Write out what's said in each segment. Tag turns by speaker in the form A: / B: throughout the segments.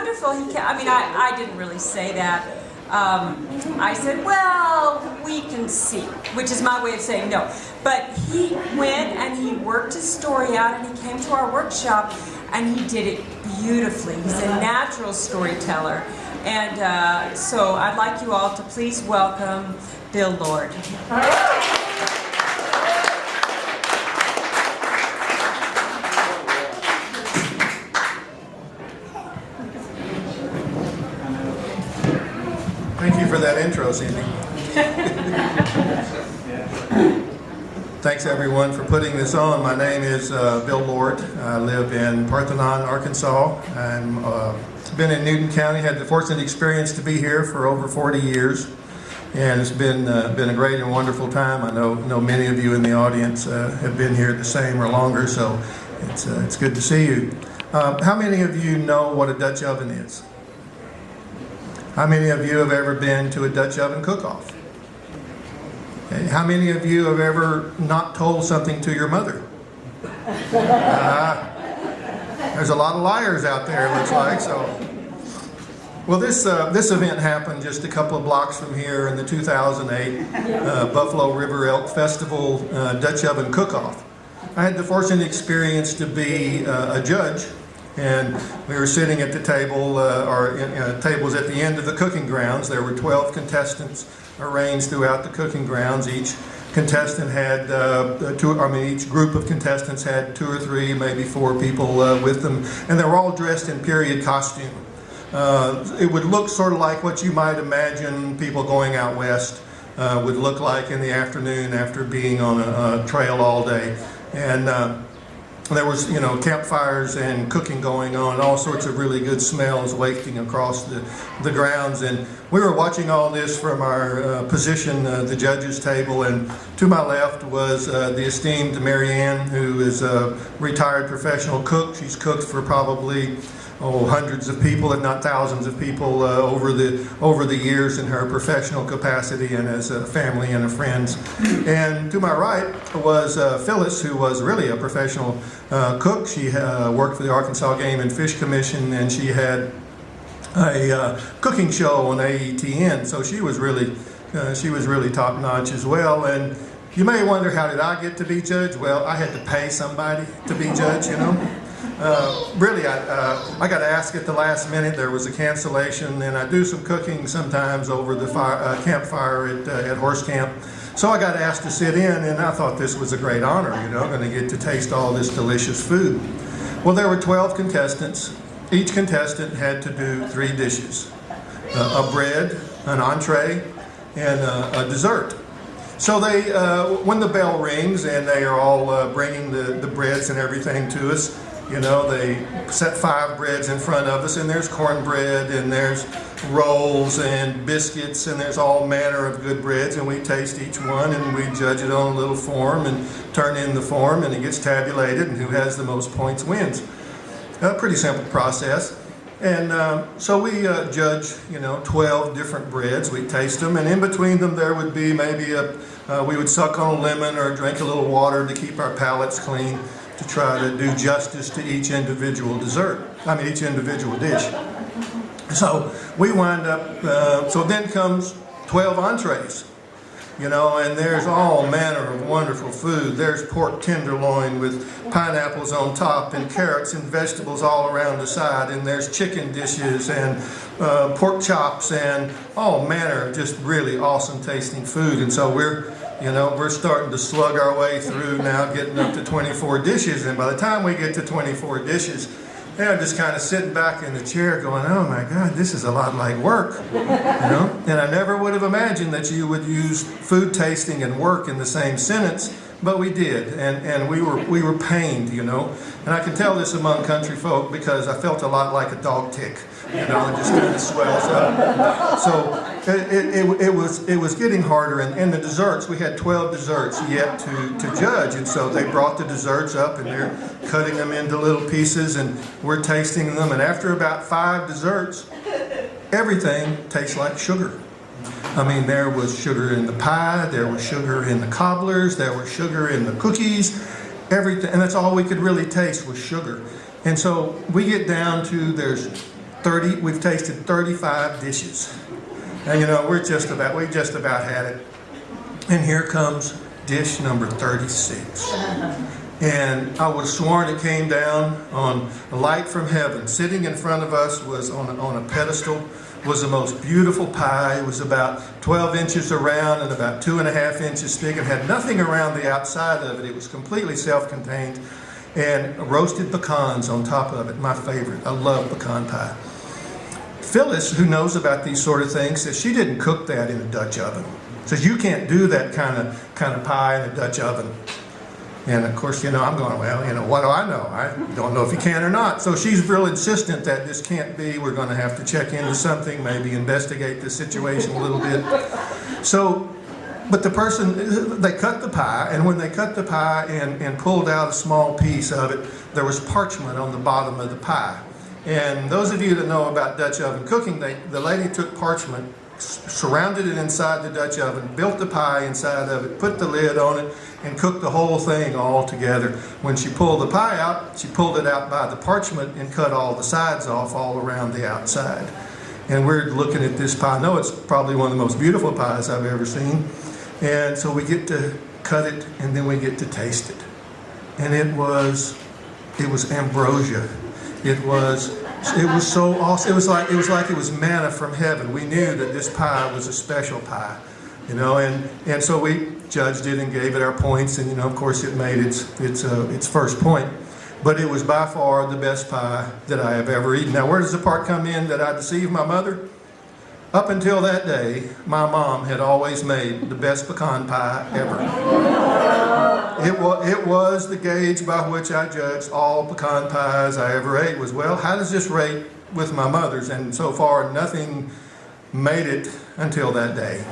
A: wonderful. I didn't really say that. I said, well, we can see, which is my way of saying no. But he went and he worked his story out, and he came to our workshop, and he did it beautifully. He's a natural storyteller. And so I'd like you all to please welcome Bill Lord.
B: Thank you for that intro, Cindy. Thanks everyone for putting this on. My name is Bill Lord. I live in Parthenon, Arkansas. I've been in Newton County, had the fortunate experience to be here for over 40 years. And it's been a great and wonderful time. I know many of you in the audience have been here the same or longer, so it's good to see you. How many of you know what a Dutch oven is? How many of you have ever been to a Dutch oven cook-off? Okay. How many of you have ever not told something to your mother? There's a lot of liars out there, it looks like. So, well, this event happened just a couple of blocks from here in the 2008 Buffalo River Elk Festival Dutch oven cook-off. I had the fortunate experience to be a judge. And we were sitting at the table, tables at the end of the cooking grounds. There were 12 contestants arranged throughout the cooking grounds. Each contestant had each group of contestants had 2 or 3, maybe 4 people with them, and they were all dressed in period costume. It would look sort of like what you might imagine people going out west would look like in the afternoon after being on a trail all day. And there was, campfires and cooking going on, all sorts of really good smells wafting across the grounds. And we were watching all this from our position, the judges' table. And to my left was the esteemed Mary Ann, who is a retired professional cook. She's cooked for probably hundreds of people, if not thousands of people, over the years in her professional capacity and as a family and a friends. And to my right was Phyllis, who was really a professional cook. She worked for the Arkansas Game and Fish Commission, and she had a cooking show on AETN. So she was really top notch as well. And you may wonder, how did I get to be judge? Well, I had to pay somebody to be judge, Really, I got asked at the last minute. There was a cancellation, and I do some cooking sometimes over the campfire at Horse Camp. So I got asked to sit in, and I thought this was a great honor, going to get to taste all this delicious food. Well, there were 12 contestants. Each contestant had to do 3 dishes, a bread, an entree, and a dessert. So they, when the bell rings and they are all bringing the breads and everything to us, they set 5 breads in front of us, and there's cornbread, and there's rolls and biscuits, and there's all manner of good breads, and we taste each one, and we judge it on a little form and turn in the form, and it gets tabulated, and who has the most points wins. A pretty simple process. And so we judge, 12 different breads. We taste them, and in between them there would be maybe we would suck on a lemon or drink a little water to keep our palates clean, to try to do justice to each individual each individual dish. So we wind up, so then comes 12 entrees, and there's all manner of wonderful food. There's pork tenderloin with pineapples on top, and carrots and vegetables all around the side, and there's chicken dishes and pork chops and all manner of just really awesome tasting food. And so we're starting to slug our way through now, getting up to 24 dishes. And by the time we get to 24 dishes, I'm just kind of sitting back in the chair going, oh my God, this is a lot like work, And I never would have imagined that you would use food tasting and work in the same sentence, but we did. And we were pained, And I can tell this among country folk because I felt a lot like a dog tick. It just kind of swells up. So it was getting harder. And the desserts, we had 12 desserts yet to judge. And so they brought the desserts up, and they're cutting them into little pieces, and we're tasting them. And after about 5 desserts, everything tastes like sugar. There was sugar in the pie, there was sugar in the cobblers, there was sugar in the cookies, everything. And that's all we could really taste was sugar. And so we get down to there's we've tasted 35 dishes. And you know, we just about had it. And here comes dish number 36. And I was sworn it came down on a light from heaven. Sitting in front of us was on a pedestal, was the most beautiful pie. It was about 12 inches around and about 2.5 inches thick. It had nothing around the outside of it. It was completely self-contained. And roasted pecans on top of it, my favorite. I love pecan pie. Phyllis, who knows about these sort of things, says she didn't cook that in a Dutch oven. Says you can't do that kind of pie in a Dutch oven. And of course, you know, I'm going, well, you know, what do I know? I don't know if you can or not. So she's real insistent that this can't be. We're going to have to check into something, maybe investigate the situation a little bit. So, but the person, they cut the pie, and when they cut the pie and pulled out a small piece of it, there was parchment on the bottom of the pie. And those of you that know about Dutch oven cooking, the lady took parchment, surrounded it inside the Dutch oven, built the pie inside of it, put the lid on it, and cooked the whole thing all together. When she pulled the pie out, she pulled it out by the parchment and cut all the sides off all around the outside. And we're looking at this pie. I know it's probably one of the most beautiful pies I've ever seen. And so we get to cut it, and then we get to taste it. And it was ambrosia. It was so awesome. It was like it was manna from heaven. We knew that this pie was a special pie, you know, and so we judged it and gave it our points, and you know, of course, it made its first point. But it was by far the best pie that I have ever eaten. Now, where does the part come in that I deceived my mother? Up until that day, my mom had always made the best pecan pie ever. It was the gauge by which I judged all pecan pies I ever ate was, well, how does this rate with my mother's? And so far, nothing made it until that day.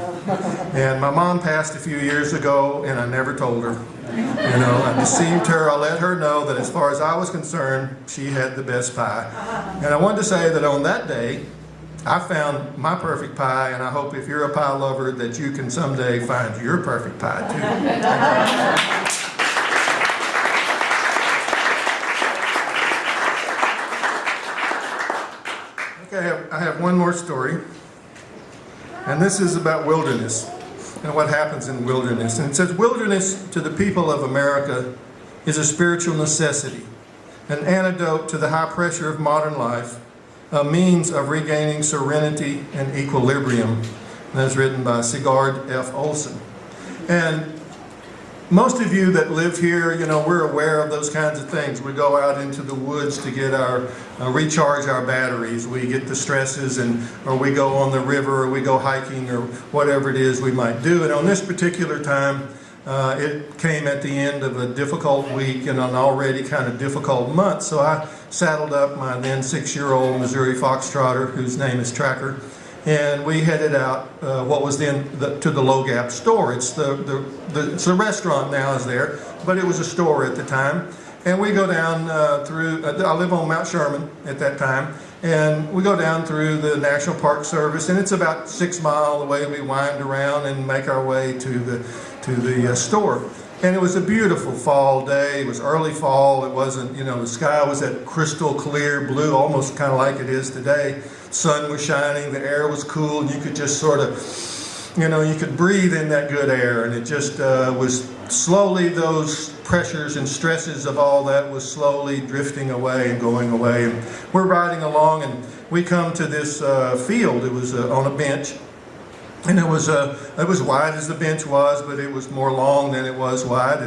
B: And my mom passed a few years ago, and I never told her. You know, I deceived her. I let her know that as far as I was concerned, she had the best pie. And I wanted to say that on that day, I found my perfect pie, and I hope if you're a pie lover that you can someday find your perfect pie too. Okay, I have one more story, and this is about wilderness and what happens in wilderness. And it says, wilderness to the people of America is a spiritual necessity, an antidote to the high pressure of modern life, a means of regaining serenity and equilibrium. And that's written by Sigurd F. Olson. And most of you that live here, you know, we're aware of those kinds of things. We go out into the woods to get our, recharge our batteries. We get the stresses, or we go on the river, or we go hiking, or whatever it is we might do. And on this particular time, it came at the end of a difficult week and an already kind of difficult month. So I saddled up my then 6-year-old Missouri Foxtrotter, whose name is Tracker, and we headed out what was then to the Low Gap store. It's it's a restaurant now is there, but it was a store at the time. And we go down through, I live on Mount Sherman at that time, and we go down through the National Park Service, and it's about 6 miles away. We wind around and make our way to the store. And it was a beautiful fall day. It was early fall. It wasn't, you know, the sky was that crystal clear blue, almost kind of like it is today. Sun was shining, the air was cool, and you could just sort of, you know, you could breathe in that good air. And it just was slowly, those pressures and stresses of all that was slowly drifting away and going away. And we're riding along, and we come to this field. It was on a bench. And it was wide as the bench was, but it was more long than it was wide.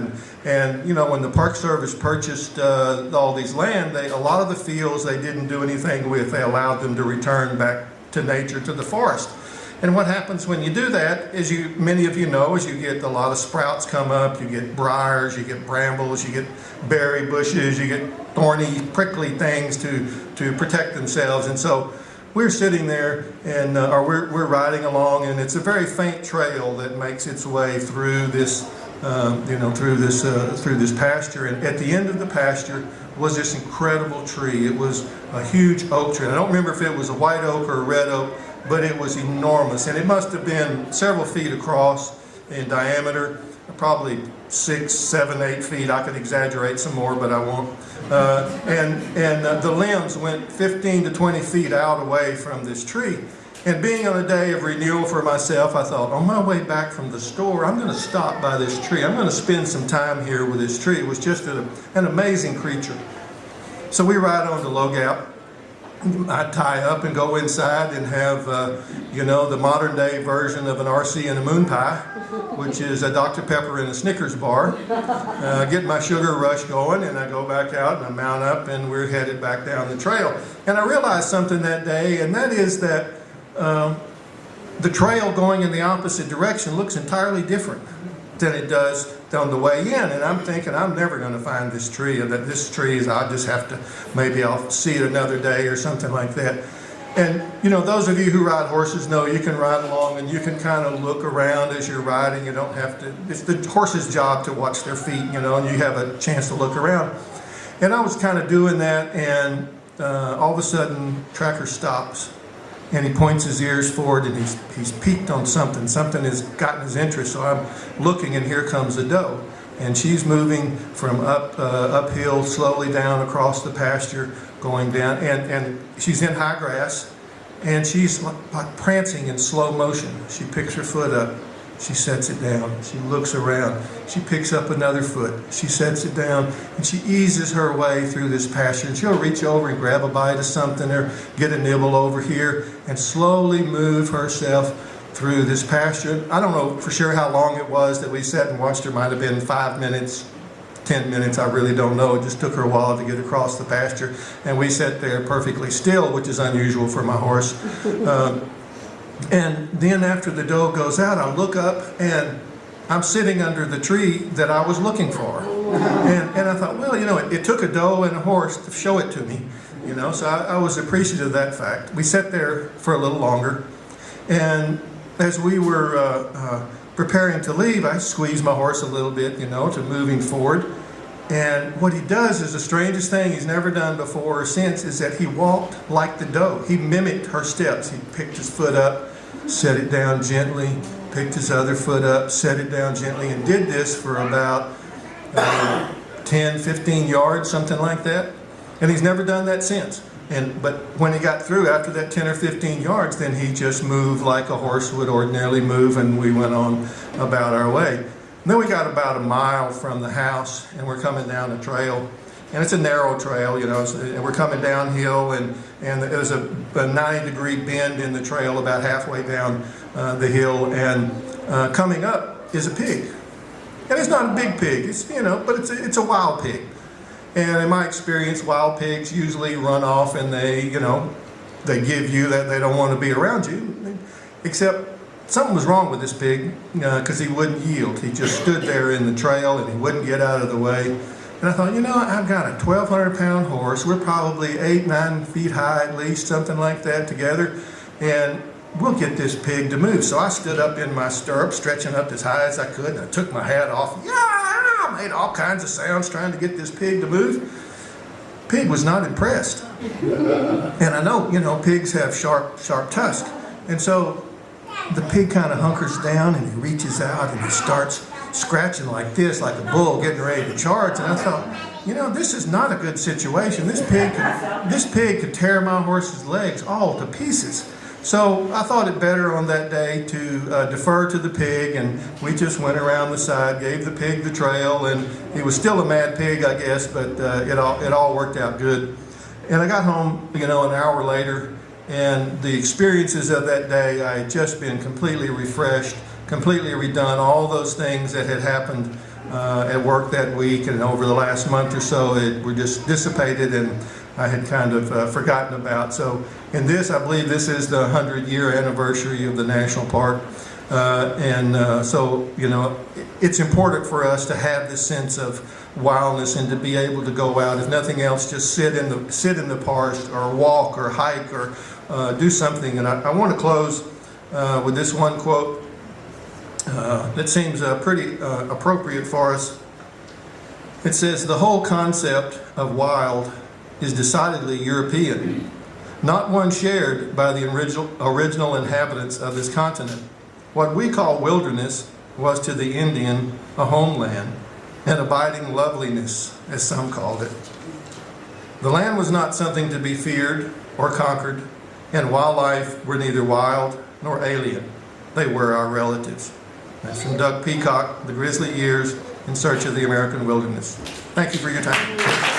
B: And you know, when the Park Service purchased all these land, a lot of the fields they didn't do anything with. They allowed them to return back to nature, to the forest. And what happens when you do that is, many of you know, is you get a lot of sprouts come up. You get briars, you get brambles, you get berry bushes, you get thorny, prickly things to protect themselves. And so we're sitting there, and we're riding along, and it's a very faint trail that makes its way through this, through this pasture. And at the end of the pasture was this incredible tree. It was a huge oak tree. And I don't remember if it was a white oak or a red oak, but it was enormous, and it must have been several feet across in diameter, probably 6, 7, 8 feet. I could exaggerate some more, but I won't. The limbs went 15 to 20 feet out away from this tree. And being on a day of renewal for myself, I thought, on my way back from the store, I'm going to stop by this tree. I'm going to spend some time here with this tree. It was just an amazing creature. So we ride on to Low Gap. I tie up and go inside and have, the modern day version of an RC and a moon pie, which is a Dr. Pepper and a Snickers bar. Get my sugar rush going, and I go back out and I mount up, and we're headed back down the trail. And I realized something that day, and that is that the trail going in the opposite direction looks entirely different than it does on the way in. And I'm thinking, I'm never going to find this tree, or that this tree is, I'll just have to, maybe I'll see it another day or something like that. And those of you who ride horses know you can ride along and you can kind of look around as you're riding. You don't have to, it's the horse's job to watch their feet, and you have a chance to look around. And I was kind of doing that, and all of a sudden Tracker stops. And he points his ears forward, and he's peeked on something. Something has gotten his interest. So I'm looking, and here comes a doe. And she's moving from uphill, slowly down across the pasture, going down. And she's in high grass, and she's like prancing in slow motion. She picks her foot up. She sets it down. She looks around. She picks up another foot. She sets it down, and she eases her way through this pasture. And she'll reach over and grab a bite of something or get a nibble over here and slowly move herself through this pasture. I don't know for sure how long it was that we sat and watched her. Might have been 5 minutes, 10 minutes. I really don't know. It just took her a while to get across the pasture. And we sat there perfectly still, which is unusual for my horse. And then after the doe goes out, I look up, and I'm sitting under the tree that I was looking for. And I thought, well, it took a doe and a horse to show it to me, so I was appreciative of that fact. We sat there for a little longer, and as we were preparing to leave, I squeezed my horse a little bit, to moving forward. And what he does is the strangest thing he's never done before or since, is that he walked like the doe. He mimicked her steps. He picked his foot up, set it down gently, picked his other foot up, set it down gently, and did this for about 10, 15 yards, something like that. And he's never done that since. But when he got through, after that 10 or 15 yards, then he just moved like a horse would ordinarily move, and we went on about our way. And then we got about a mile from the house, and we're coming down a trail. And it's a narrow trail, and we're coming downhill, and there's a 90-degree bend in the trail about halfway down the hill, and coming up is a pig. And it's not a big pig, but it's a wild pig. And in my experience, wild pigs usually run off, and they give you that they don't want to be around you, except something was wrong with this pig, because he wouldn't yield. He just stood there in the trail, and he wouldn't get out of the way. And I thought, I've got a 1,200-pound horse. We're probably 8, 9 feet high at least, something like that together. And we'll get this pig to move. So I stood up in my stirrup, stretching up as high as I could, and I took my hat off. I made all kinds of sounds trying to get this pig to move. Pig was not impressed. And I know, pigs have sharp tusks. And so the pig kind of hunkers down, and he reaches out, and he starts scratching like this, like a bull getting ready to charge. And I thought, this is not a good situation. This pig could tear my horse's legs all to pieces. So I thought it better on that day to defer to the pig, and we just went around the side, gave the pig the trail, and he was still a mad pig, I guess, but it all worked out good. And I got home, an hour later, and the experiences of that day, I had just been completely refreshed, completely redone. All those things that had happened at work that week and over the last month or so were just dissipated, and I had kind of forgotten about. So in this, I believe this is the 100-year anniversary of the national park. So it's important for us to have this sense of wildness and to be able to go out, if nothing else, just sit in the forest or walk or hike or do something. And I want to close with this one quote that seems pretty appropriate for us. It says, "The whole concept of wild is decidedly European, not one shared by the original inhabitants of this continent. What we call wilderness was to the Indian a homeland, and abiding loveliness, as some called it. The land was not something to be feared or conquered, and wildlife were neither wild nor alien. They were our relatives. That's from Doug Peacock, The Grizzly Years in Search of the American Wilderness. Thank you for your time.